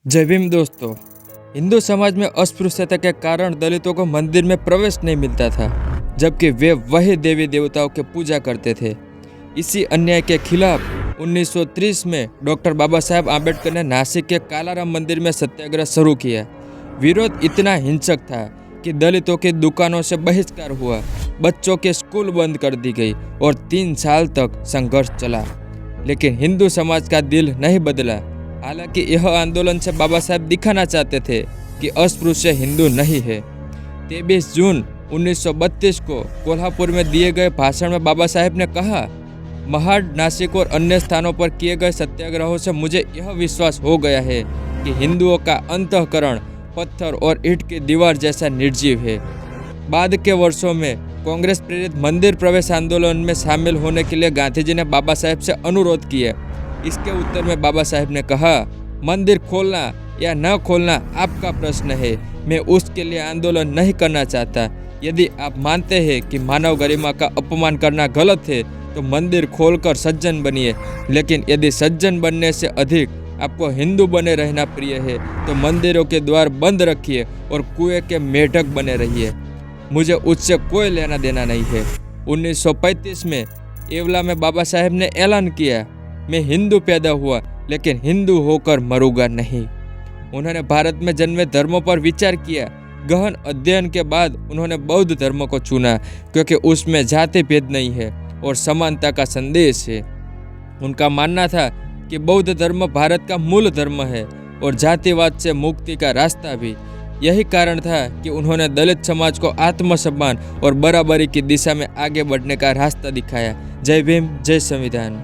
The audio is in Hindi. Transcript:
जय भीम दोस्तों। हिंदू समाज में अस्पृश्यता के कारण दलितों को मंदिर में प्रवेश नहीं मिलता था, जबकि वे वही देवी देवताओं की पूजा करते थे। इसी अन्याय के खिलाफ 1930 में डॉक्टर बाबा साहेब आम्बेडकर ने नासिक के कालाराम मंदिर में सत्याग्रह शुरू किया। विरोध इतना हिंसक था कि दलितों की दुकानों से बहिष्कार हुआ, बच्चों के स्कूल बंद कर दी गई और 3 साल तक संघर्ष चला। लेकिन हिंदू समाज का दिल नहीं बदला। हालांकि यह आंदोलन से बाबा साहेब दिखाना चाहते थे कि अस्पृश्य हिंदू नहीं है। 23 जून 1932 को कोल्हापुर में दिए गए भाषण में बाबा साहेब ने कहा, महाड, नासिक और अन्य स्थानों पर किए गए सत्याग्रहों से मुझे यह विश्वास हो गया है कि हिंदुओं का अंतःकरण पत्थर और ईंट की दीवार जैसा निर्जीव है। बाद के वर्षों में कांग्रेस प्रेरित मंदिर प्रवेश आंदोलन में शामिल होने के लिए गांधी जी ने बाबा साहेब से अनुरोध किया। इसके उत्तर में बाबा साहेब ने कहा, मंदिर खोलना या न खोलना आपका प्रश्न है, मैं उसके लिए आंदोलन नहीं करना चाहता। यदि आप मानते हैं कि मानव गरिमा का अपमान करना गलत है तो मंदिर खोलकर सज्जन बनिए, लेकिन यदि सज्जन बनने से अधिक आपको हिंदू बने रहना प्रिय है तो मंदिरों के द्वार बंद रखिए और कुएं के मेढक बने रहिए। मुझे उससे कोई लेना देना नहीं है। 1935 में येवला में बाबा साहेब ने ऐलान किया, मैं हिंदू पैदा हुआ लेकिन हिंदू होकर मरूंगा नहीं। उन्होंने भारत में जन्मे धर्मों पर विचार किया। गहन अध्ययन के बाद उन्होंने बौद्ध धर्म को चुना, क्योंकि उसमें जाति भेद नहीं है और समानता का संदेश है। उनका मानना था कि बौद्ध धर्म भारत का मूल धर्म है और जातिवाद से मुक्ति का रास्ता भी। यही कारण था कि उन्होंने दलित समाज को आत्मसम्मान और बराबरी की दिशा में आगे बढ़ने का रास्ता दिखाया। जय भीम, जय संविधान।